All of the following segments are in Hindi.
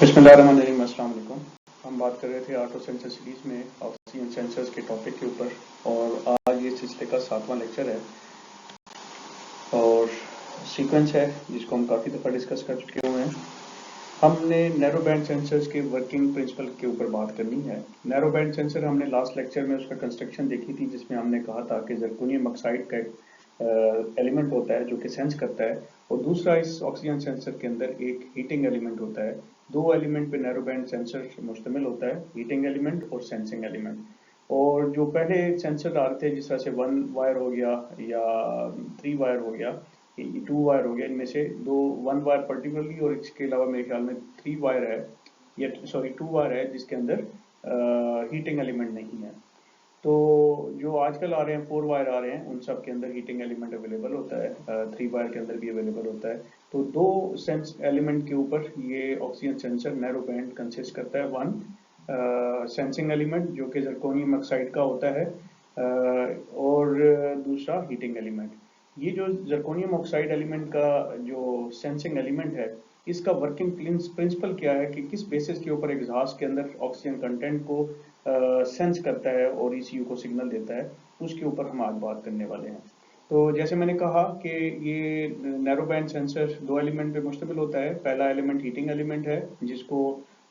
बिस्मिल्लाहिर्रहमानिर्रहीम। अस्सलाम वालेकुम। हम बात कर रहे थे ऑटो सेंसर सीरीज में ऑक्सीजन सेंसर्स के टॉपिक के ऊपर और आज ये सिलसिले का 7वां लेक्चर है और सीक्वेंस है जिसको हम काफ़ी दफ़ा डिस्कस कर चुके हुए हैं। हमने नैरो बैंड सेंसर्स के वर्किंग प्रिंसिपल के ऊपर बात करनी है। नैरो बैंड सेंसर हमने लास्ट लेक्चर में उसका कंस्ट्रक्शन देखी थी जिसमें हमने कहा था कि जरकोनियम ऑक्साइड का एलिमेंट होता है जो कि सेंस करता है और दूसरा इस ऑक्सीजन सेंसर के अंदर एक हीटिंग एलिमेंट होता है। दो एलिमेंट पे नैरो बैंड सेंसर मुश्तमिल होता है, हीटिंग एलिमेंट और सेंसिंग एलिमेंट। और जो पहले सेंसर आ रहे थे जिस तरह से 1 वायर हो गया या 3 वायर हो गया, 2 वायर हो गया, इनमें से 1 वायर पर्टिकुलरली और इसके अलावा मेरे ख्याल में 3 वायर है या सॉरी 2 वायर है जिसके अंदर हीटिंग एलिमेंट नहीं है। तो जो आजकल आ रहे हैं 4 वायर आ रहे हैं उन सब के अंदर हीटिंग एलिमेंट अवेलेबल होता है, 3 वायर के अंदर भी अवेलेबल होता है। तो दो सेंस एलिमेंट के ऊपर ये oxygen sensor narrow band consist करता है। वन सेंसिंग एलिमेंट जो कि जरकोनियम ऑक्साइड का होता है और दूसरा हीटिंग एलिमेंट। ये जो जरकोनियम ऑक्साइड एलिमेंट का जो सेंसिंग एलिमेंट है इसका वर्किंग प्रिंसिपल क्या है कि किस बेसिस के ऊपर एग्जॉस्ट के अंदर ऑक्सीजन कंटेंट को सेंस करता है और ईसीयू को सिग्नल देता है, उसके ऊपर हम आज बात करने वाले हैं। तो जैसे मैंने कहा कि ये नैरो बैंड सेंसर दो एलिमेंट पे मुश्तमिल होता है। पहला एलिमेंट हीटिंग एलिमेंट है जिसको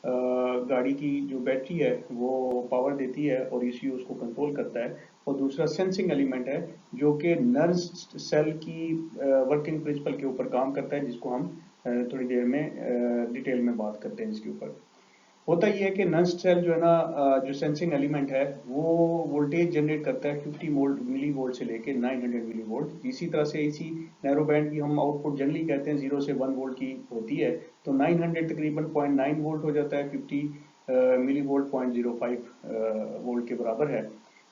गाड़ी की जो बैटरी है वो पावर देती है और ईसीयू उसको कंट्रोल करता है। और दूसरा सेंसिंग एलिमेंट है जो कि नर्व्स सेल की वर्किंग प्रिंसिपल के ऊपर काम करता है, जिसको हम थोड़ी देर में डिटेल में बात करते हैं इसके ऊपर। होता ये है कि नर्व्स सेल जो है ना, जो सेंसिंग एलिमेंट है वो वोल्टेज जनरेट करता है 50 वोल्ट मिली वोल्ट से लेके 900 मिली वोल्ट। इसी तरह से इसी नैरो बैंड की हम आउटपुट जनरली कहते हैं 0 से 1 वोल्ट की होती है। तो 900 तकरीबन 0.9 वोल्ट हो जाता है, 50 मिली वोल्ट 0.05 वोल्ट के बराबर है।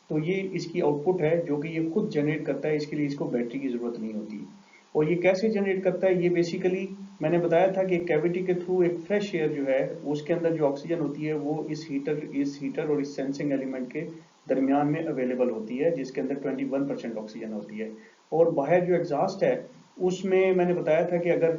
तो ये इसकी आउटपुट है जो कि ये खुद जनरेट करता है, इसके लिए इसको बैटरी की ज़रूरत नहीं होती। और ये कैसे जनरेट करता है, ये बेसिकली मैंने बताया था कि कैविटी के थ्रू एक फ्रेश एयर जो है उसके अंदर जो ऑक्सीजन होती है वो इस हीटर और इस सेंसिंग एलिमेंट के दरमियान में अवेलेबल होती है, जिसके अंदर 21% ऑक्सीजन होती है। और बाहर जो एग्जॉस्ट है उसमें मैंने बताया था कि अगर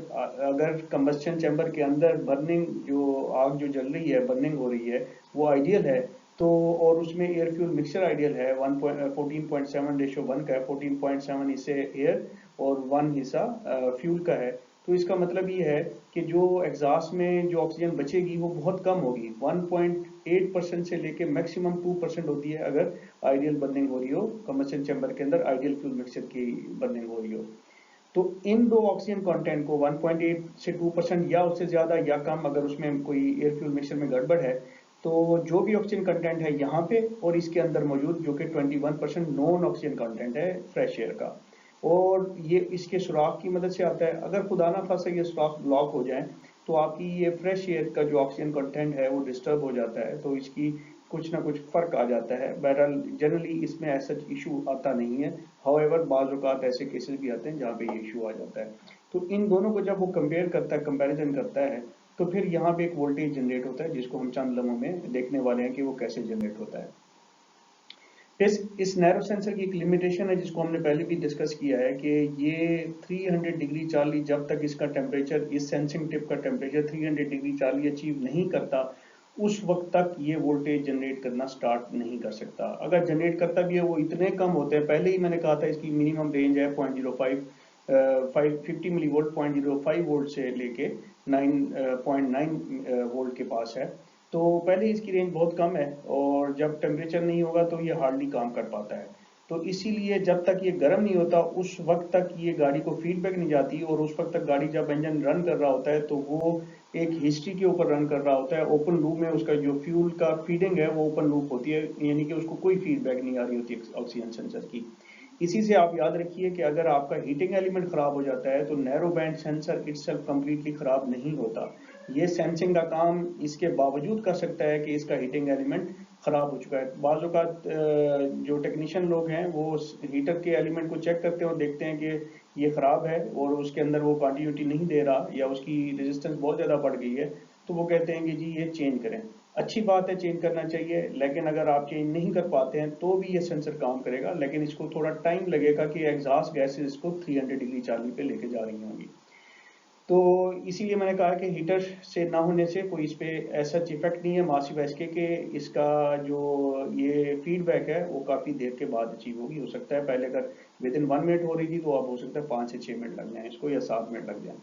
अगर कंबस्शन चैम्बर के अंदर बर्निंग जो आग जो जल रही है, बर्निंग हो रही है, वो आइडियल है। तो और उसमें एयर फ्यूल मिक्सचर आइडियल है, 14.7:1 का है, 14.7 हिस्से एयर और 1 हिस्सा फ्यूल का है। तो इसका मतलब ये है कि जो एग्जॉस्ट में जो ऑक्सीजन बचेगी वो बहुत कम होगी, 1.8% से लेके मैक्सिमम 2% होती है अगर आइडियल बर्निंग हो रही हो, कंबशन चैम्बर के अंदर आइडियल फ्यूल मिक्सचर की बर्निंग हो रही हो। तो इन दो ऑक्सीजन कंटेंट को 1.8 से 2% या उससे ज़्यादा या कम, अगर उसमें कोई एयर फ्यूल मिक्सचर में गड़बड़ है, तो जो भी ऑक्सीजन कंटेंट है यहाँ पे और इसके अंदर मौजूद जो कि 21% नॉन ऑक्सीजन कंटेंट है फ्रेश एयर का, और ये इसके सुराख की मदद से आता है। अगर खुदा ना खासा ये सुराख ब्लॉक हो जाए तो आपकी ये फ्रेश एयर का जो ऑक्सीजन कंटेंट है वो डिस्टर्ब हो जाता है, तो इसकी कुछ ना कुछ फर्क आ जाता है। बहरहाल जनरली इसमें ऐसा इशू आता नहीं है। हाउएवर बाज़ औक़ात ऐसे केसेस भी आते हैं जहाँ पे ये इशू आ जाता है। तो इन दोनों को जब वो कंपेयर करता है, कंपैरिजन करता है, तो फिर यहाँ पे एक वोल्टेज जनरेट होता है जिसको हम चंद लम्हों में देखने वाले हैं कि वो कैसे जनरेट होता है। इस नैरो सेंसर की एक लिमिटेशन है जिसको हमने पहले भी डिस्कस किया है कि ये 300 डिग्री चार्ली, जब तक इसका टेम्परेचर, इस सेंसिंग टिप का टेम्परेचर 300 डिग्री चार्ली अचीव नहीं करता उस वक्त तक ये वोल्टेज जनरेट करना स्टार्ट नहीं कर सकता। अगर जनरेट करता भी है वो इतने कम होते हैं, पहले ही मैंने कहा था इसकी मिनिमम रेंज है 0.05 50 मिली वोल्ट, 0.05 वोल्ट से लेके 9.9 वोल्ट के पास है। तो पहले इसकी रेंज बहुत कम है और जब टेम्परेचर नहीं होगा तो ये हार्डली काम कर पाता है। तो इसीलिए जब तक ये गर्म नहीं होता उस वक्त तक ये गाड़ी को फीडबैक नहीं जाती, और उस वक्त तक गाड़ी जब इंजन रन कर रहा होता है तो वो एक हिस्ट्री के ऊपर रन कर रहा होता है। ओपन लूप में उसका जो फ्यूल का फीडिंग है वो ओपन लूप होती है, यानी कि उसको कोई फीडबैक नहीं आ रही होती ऑक्सीजन सेंसर की। इसी से आप याद रखिए कि अगर आपका हीटिंग एलिमेंट खराब हो जाता है तो narrow band sensor itself completely खराब नहीं होता। ये सेंसिंग का काम इसके बावजूद कर सकता है कि इसका हीटिंग एलिमेंट खराब हो चुका है। बाज़ औक़ात जो टेक्नीशियन लोग हैं वो हीटर के एलिमेंट को चेक करते हैं और देखते हैं कि ये ख़राब है और उसके अंदर वो कंटिन्यूटी नहीं दे रहा या उसकी रेजिस्टेंस बहुत ज़्यादा बढ़ गई है, तो वो कहते हैं कि जी ये चेंज करें। अच्छी बात है, चेंज करना चाहिए, लेकिन अगर आप चेंज नहीं कर पाते हैं तो भी ये सेंसर काम करेगा, लेकिन इसको थोड़ा टाइम लगेगा कि एग्जॉस्ट गैसेस इसको 300 डिग्री चार्ली पे लेके जा रही होंगी। तो इसीलिए मैंने कहा कि हीटर से ना होने से कोई इस पे ऐसा इफेक्ट नहीं है मासिव एसके के। इसका जो ये फीडबैक है वो काफ़ी देर के बाद अचीव होगी। हो सकता है पहले अगर विद इन 1 मिनट हो रही थी तो अब हो सकता है 5 से 6 मिनट लग जाए इसको, या 7 मिनट लग जाए।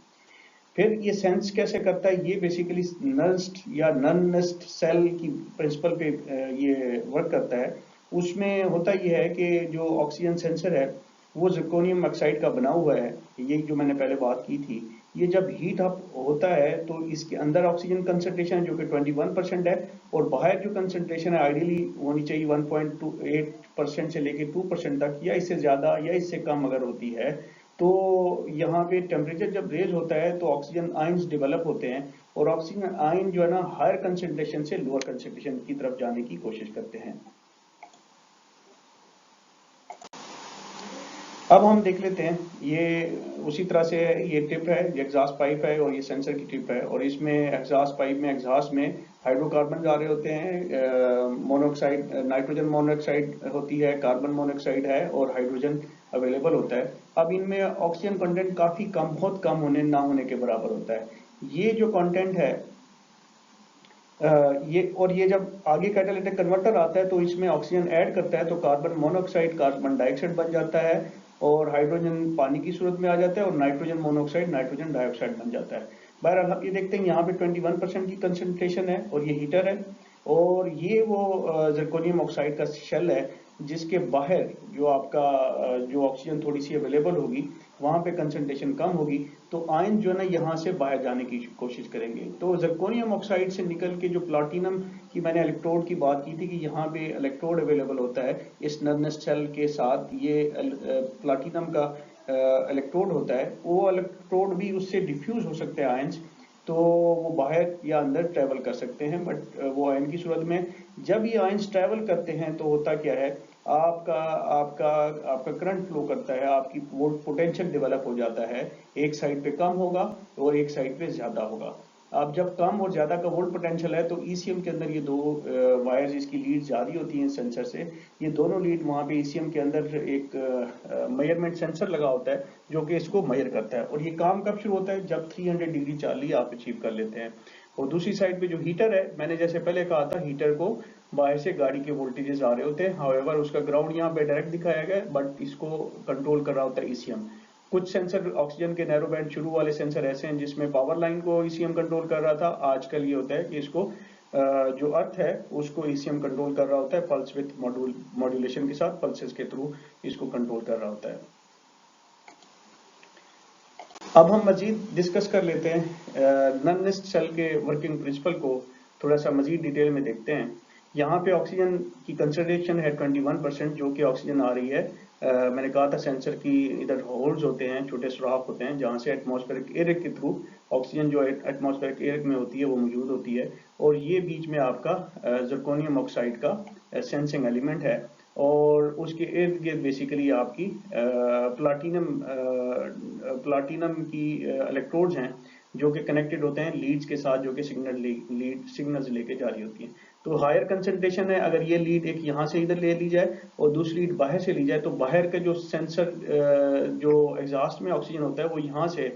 फिर ये सेंस कैसे करता है, ये बेसिकली नस्ट या नन नस्ट सेल की प्रिंसिपल पे ये वर्क करता है। उसमें होता ये है कि जो ऑक्सीजन सेंसर है वो जिरकोनियम ऑक्साइड का बना हुआ है। यही जो मैंने पहले बात की थी, ये जब हीट अप होता है तो इसके अंदर ऑक्सीजन कंसंट्रेशन है जो कि 21% है, और बाहर जो कंसंट्रेशन है आइडियली होनी चाहिए 1.28% से लेके 2% तक, या इससे ज़्यादा या इससे कम अगर होती है तो यहाँ पे टेम्परेचर जब रेज होता है तो ऑक्सीजन आयंस डेवलप होते हैं, और ऑक्सीजन आयन जो है ना हायर कंसंट्रेशन से लोअर कंसंट्रेशन की तरफ जाने की कोशिश करते हैं। अब हम देख लेते हैं, ये उसी तरह से ये टिप है, ये एग्जॉस्ट पाइप है और ये सेंसर की टिप है, और इसमें एग्जॉस्ट पाइप में एग्जॉस्ट में हाइड्रोकार्बन जा रहे होते हैं, मोनोऑक्साइड नाइट्रोजन मोनोऑक्साइड होती है, कार्बन मोनोऑक्साइड है और हाइड्रोजन अवेलेबल होता है। अब इनमें ऑक्सीजन कंटेंट काफी कम, बहुत कम होने ना होने के बराबर होता है। ये जो कंटेंट है ये जब आगे कैटालिटिक कन्वर्टर आता है तो इसमें ऑक्सीजन ऐड करता है तो कार्बन मोनोऑक्साइड कार्बन डाइऑक्साइड बन जाता है, और हाइड्रोजन पानी की सूरत में आ जाता है, और नाइट्रोजन मोनोऑक्साइड नाइट्रोजन डाइऑक्साइड बन जाता है। बहरहाल हम ये देखते हैं यहाँ पे 21% की कंसंट्रेशन है और ये हीटर है, और ये वो जिरकोनियम ऑक्साइड का शेल है जिसके बाहर जो आपका जो ऑक्सीजन थोड़ी सी अवेलेबल होगी वहां पे कंसंट्रेशन कम होगी, तो आयन जो है ना यहाँ से बाहर जाने की कोशिश करेंगे। तो जिरकोनियम ऑक्साइड से निकल के जो प्लाटिनम की मैंने इलेक्ट्रोड की बात की थी कि यहाँ पे इलेक्ट्रोड अवेलेबल होता है इस नर्नस सेल के साथ, ये प्लाटिनम का इलेक्ट्रोड होता है, वो इलेक्ट्रोड भी उससे डिफ्यूज हो सकते हैं आयंस, तो वो बाहर या अंदर ट्रेवल कर सकते हैं, बट वो आयन की सूरत में। जब ये आयंस ट्रेवल करते हैं तो होता क्या है, आपका आपका आपका करंट फ्लो करता है, आपकी वोल्ट पोटेंशियल डेवलप हो जाता है, एक साइड पे कम होगा और एक साइड पे ज्यादा होगा। अब जब कम और ज्यादा का वोल्ट पोटेंशियल है तो ईसीएम के अंदर ये दो वायर्स, इसकी लीड जा रही होती हैं सेंसर से, ये दोनों लीड वहां पे ईसीएम के अंदर एक मेजरमेंट सेंसर लगा होता है जो कि इसको मेजर करता है, और ये काम कब शुरू होता है, जब 300 डिग्री चार्ली आप अचीव कर लेते हैं। और दूसरी साइड पे जो हीटर है, मैंने जैसे पहले कहा था, हीटर को बाहर से गाड़ी के वोल्टेजेस आ रहे होते हैं, हाउएवर उसका ग्राउंड यहाँ पे डायरेक्ट दिखाया गया है, बट इसको कंट्रोल कर रहा होता है ईसीएम। कुछ सेंसर ऑक्सीजन के नैरो बैंड शुरू वाले सेंसर ऐसे हैं जिसमें पावर लाइन को ईसीएम कंट्रोल कर रहा था, आजकल ये होता है कि इसको जो अर्थ है उसको ईसीएम कंट्रोल कर रहा होता है, पल्स विथ मॉड्यूलेशन के साथ, पल्सेस के थ्रू इसको कंट्रोल कर रहा होता है। अब हम मजीद डिस्कस कर लेते हैं नन नेस्ट सेल के वर्किंग प्रिंसिपल को, थोड़ा सा मजीद डिटेल में देखते हैं। यहाँ पे ऑक्सीजन की कंसंट्रेशन है 21% जो कि ऑक्सीजन आ रही है। मैंने कहा था सेंसर की इधर होल्स होते हैं, छोटे सुराख होते हैं जहाँ से एटमॉस्फेरिक एयर के थ्रू ऑक्सीजन जो एटमॉस्फेरिक एयर में होती है वो मौजूद होती है, और ये बीच में आपका जिरकोनियम ऑक्साइड का सेंसिंग एलिमेंट है, और उसके इर्द गिर्द बेसिकली आपकी प्लाटिनम की इलेक्ट्रोड्स हैं जो कि कनेक्टेड होते हैं लीड्स के साथ, जो कि सिग्नल्स लेके जा रही होती हैं। तो हायर कंसंट्रेशन है, अगर ये लीड एक यहाँ से इधर ले ली जाए और दूसरी लीड बाहर से ली जाए तो बाहर का जो सेंसर जो एग्जॉस्ट में ऑक्सीजन होता है वो यहाँ से,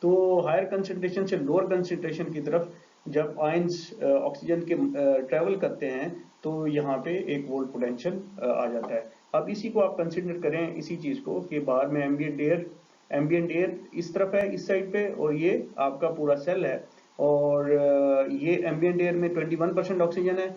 तो हायर कंसंट्रेशन से लोअर कंसंट्रेशन की तरफ जब आयंस ऑक्सीजन के ट्रेवल करते हैं तो यहाँ पे एक वोल्ट पोटेंशियल आ जाता है। अब इसी को आप कंसिडर करें, इसी चीज को, कि बाहर में एम्बियंट एयर इस तरफ है इस साइड पे, और ये आपका पूरा सेल है, और ये एम्बियंट एयर में 21% ऑक्सीजन है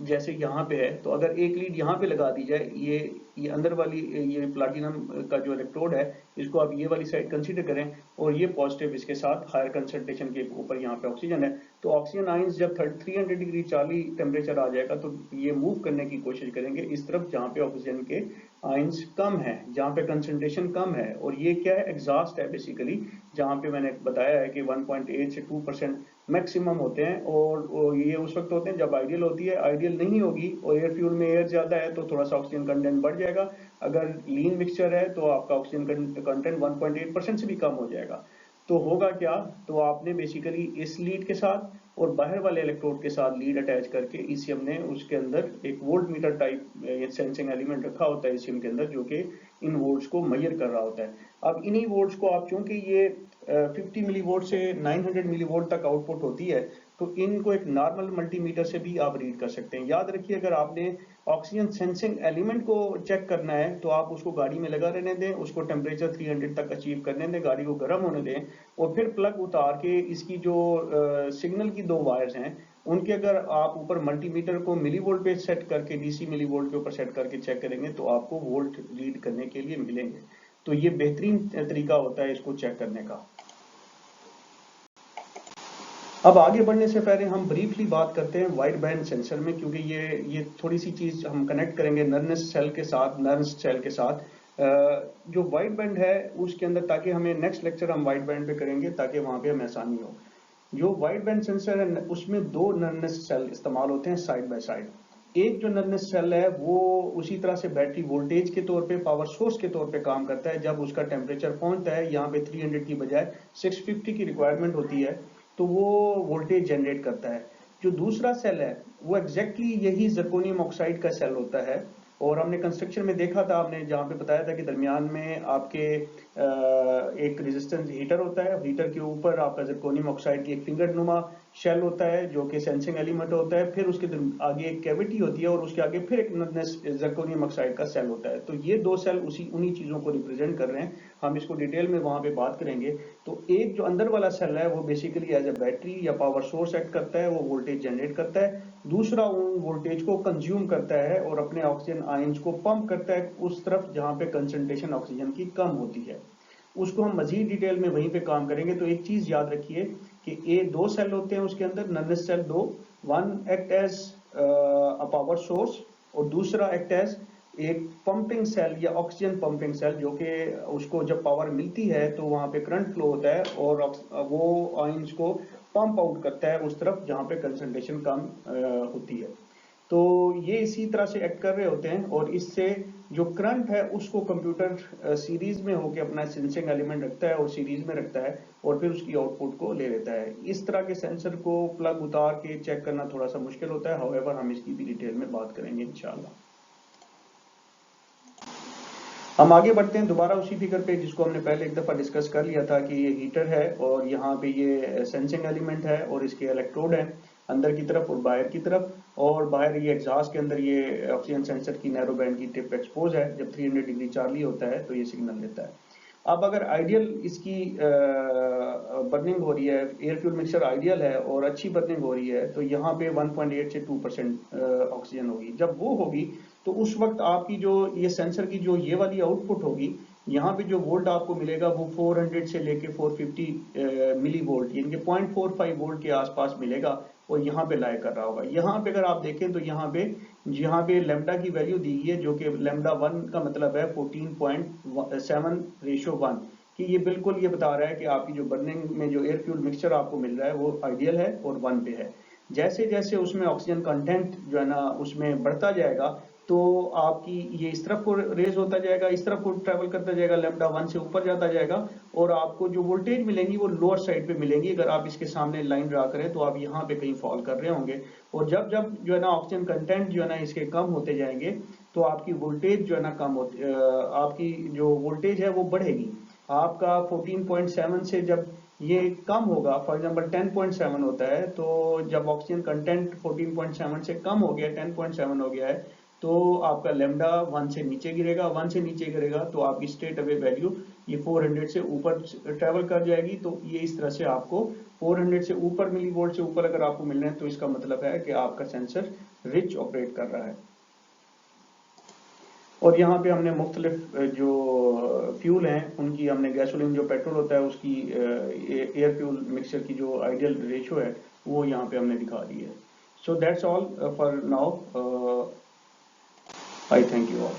जैसे यहाँ पे है, तो अगर एक लीड यहाँ पे लगा दी जाए, ये अंदर वाली ये प्लाटिनम का जो इलेक्ट्रोड है इसको आप ये वाली साइड कंसीडर करें, और ये पॉजिटिव इसके साथ हायर कंसंट्रेशन के ऊपर यहाँ पे ऑक्सीजन है, तो ऑक्सीजन आयंस जब 300 डिग्री चार्ली टेम्परेचर आ जाएगा तो ये मूव करने की कोशिश करेंगे इस तरफ जहाँ पे ऑक्सीजन के आयंस कम है, जहाँ पे कंसंट्रेशन कम है, और ये क्या है, एग्जॉस्ट है बेसिकली, जहाँ पे मैंने बताया है कि 1.8 से 2% मैक्सिमम होते हैं, और ये उस वक्त होते हैं जब आइडियल होती है। आइडियल नहीं होगी और एयर फ्यूल में एयर ज्यादा है तो थोड़ा सा ऑक्सीजन कंटेंट बढ़ जाएगा, अगर लीन मिक्सचर है तो आपका ऑक्सीजन कंटेंट 1.8% से भी कम हो जाएगा। तो होगा क्या, तो आपने बेसिकली इस लीड के साथ और बाहर वाले इलेक्ट्रोड के साथ लीड अटैच करके ईसीएम ने उसके अंदर एक volt meter type sensing element रखा होता है ईसीएम के अंदर, जो कि इन वोल्ट्स को मेजर कर रहा होता है। अब इन्हीं वोल्ट्स को आप, चूंकि ये 50 मिली वोल्ट से 900 मिली वोल्ट तक आउटपुट होती है, तो इनको एक नॉर्मल मल्टीमीटर से भी आप रीड कर सकते हैं। याद रखिए, अगर आपने ऑक्सीजन सेंसिंग एलिमेंट को चेक करना है तो आप उसको गाड़ी में लगा रहने दें, उसको टेम्परेचर 300 तक अचीव करने दें, गाड़ी को गर्म होने दें, और फिर प्लग उतार के इसकी जो सिग्नल की 2 वायर्स हैं उनके अगर आप ऊपर मल्टीमीटर को मिली वोल्ट पे सेट करके, डीसी मिली वोल्ट के ऊपर सेट करके चेक करेंगे तो आपको वोल्ट रीड करने के लिए मिलेंगे। तो ये बेहतरीन तरीका होता है इसको चेक करने का। अब आगे बढ़ने से पहले हम ब्रीफली बात करते हैं वाइड बैंड सेंसर में, क्योंकि ये थोड़ी सी चीज हम कनेक्ट करेंगे नर्वस सेल के साथ, नर्वस सेल के साथ। जो वाइड बैंड है उसके अंदर, ताकि हमें नेक्स्ट लेक्चर हम वाइड बैंड पे करेंगे ताकि वहां पे हमें आसानी हो। जो वाइड बैंड सेंसर है उसमें 2 नर्वस सेल इस्तेमाल होते हैं साइड बाय साइड। एक जो नर्वस सेल है वो उसी तरह से बैटरी वोल्टेज के तौर पे, पावर सोर्स के तौर पे काम करता है। जब उसका टेम्परेचर पहुंचता है, यहाँ पे 300 की बजाय 650 की रिक्वायरमेंट होती है, तो वो वोल्टेज जनरेट करता है। जो दूसरा सेल है वो एग्जैक्टली यही जर्कोनियम ऑक्साइड का सेल होता है, और हमने कंस्ट्रक्शन में देखा था, आपने जहाँ पे बताया था कि दरमियान में आपके एक रेजिस्टेंस हीटर होता है, हीटर के ऊपर आपका जर्कोनियम ऑक्साइड की एक फिंगर नुमा शेल होता है जो कि सेंसिंग एलिमेंट होता है, फिर उसके आगे एक कैविटी होती है और उसके आगे फिर एक जर्कोनियम ऑक्साइड का सेल होता है। तो ये 2 सेल उन्हीं चीजों को रिप्रेजेंट कर रहे हैं। हम इसको डिटेल में वहां पे बात करेंगे। तो एक जो अंदर वाला सेल है वो बेसिकली एज ए बैटरी या पावर सोर्स एक्ट करता है, वो वोल्टेज जनरेट करता है। दूसरा उन वोल्टेज को कंज्यूम करता है और अपने ऑक्सीजन आयंस को पंप करता है उस तरफ जहां पे कंसंट्रेशन ऑक्सीजन की कम होती है। उसको हम मजीद डिटेल में वहीं पे काम करेंगे। तो एक चीज याद रखिए कि ये 2 सेल होते हैं उसके अंदर, nervous cell 2, one act as a power source और दूसरा एक्ट एज एक पंपिंग सेल या ऑक्सीजन पंपिंग सेल, जो कि उसको जब पावर मिलती है तो वहां पे करंट फ्लो होता है और वो आयंस को पंप आउट करता है उस तरफ जहां पे कंसंट्रेशन कम होती है। तो ये इसी तरह से एक्ट कर रहे होते हैं, और इससे जो करंट है उसको कंप्यूटर सीरीज में होकर अपना सेंसिंग एलिमेंट रखता है और सीरीज में रखता है और फिर उसकी आउटपुट को ले लेता है। इस तरह के सेंसर को प्लग उतार के चेक करना थोड़ा सा मुश्किल होता है, हाउएवर हम इसकी भी डिटेल में बात करेंगे इंशाल्लाह। हम आगे बढ़ते हैं दोबारा उसी फिगर पे जिसको हमने पहले एक दफा डिस्कस कर लिया था कि ये हीटर है और यहाँ पे ये सेंसिंग एलिमेंट है और इसके इलेक्ट्रोड है अंदर की तरफ और बाहर की तरफ, और बाहर ये एग्जॉस्ट के अंदर ये ऑक्सीजन सेंसर की नैरो बैंड की टिप एक्सपोज है। जब 300 डिग्री चार्ली होता है तो ये सिग्नल देता है। अब अगर आइडियल इसकी बर्निंग हो रही है, एयर फ्यूल मिक्सचर आइडियल है और अच्छी बर्निंग हो रही है, तो यहाँ पे 1.8 से 2% ऑक्सीजन होगी। जब वो होगी तो उस वक्त आपकी जो ये सेंसर की जो ये वाली आउटपुट होगी, यहाँ पे जो वोल्ट आपको मिलेगा वो 400 से लेके 450 मिली वोल्ट, यानी कि 0.45 वोल्ट के आसपास मिलेगा और यहाँ पे लाई कर रहा होगा। यहाँ पे अगर आप देखें तो यहाँ पे लेमडा की वैल्यू दी गई है, जो कि लेमडा 1 का मतलब है 14.7:1, कि ये बिल्कुल ये बता रहा है कि आपकी जो बर्निंग में जो एयर फ्यूल मिक्सचर आपको मिल रहा है वो आइडियल है और 1 पे है। जैसे जैसे उसमें ऑक्सीजन कंटेंट जो है ना उसमें बढ़ता जाएगा, तो आपकी ये इस तरफ को रेज होता जाएगा, इस तरफ को ट्रेवल करता जाएगा, लेमडा 1 से ऊपर जाता जाएगा, और आपको जो वोल्टेज मिलेंगी वो लोअर साइड पे मिलेंगी। अगर आप इसके सामने लाइन ड्रा करें तो आप यहाँ पे कहीं फॉल कर रहे होंगे, और जब जब जो है ना ऑक्सीजन कंटेंट जो है ना इसके कम होते जाएंगे तो आपकी वोल्टेज जो है ना आपकी जो वोल्टेज है वो बढ़ेगी। आपका 14.7 से जब ये कम होगा, फॉर एग्जांपल 10.7 होता है, तो जब ऑक्सीजन कंटेंट 14.7 से कम हो गया, 10.7 हो गया है, तो आपका लेमडा 1 से नीचे गिरेगा, 1 से नीचे गिरेगा तो आपकी स्टेट अवे वैल्यू ये 400 से ऊपर ट्रेवल कर जाएगी। तो ये इस तरह से आपको 400 से ऊपर मिली वोल्ट से ऊपर अगर आपको मिल रहे हैं तो इसका मतलब है कि आपका सेंसर रिच ऑपरेट कर रहा है। और यहाँ पे हमने मुख्तलिफ जो फ्यूल हैं उनकी हमने गैसोलीन जो पेट्रोल होता है उसकी एयर फ्यूल मिक्सचर की जो आइडियल रेशियो है वो यहाँ पे हमने दिखा दी है। So that's all for now. I thank you all.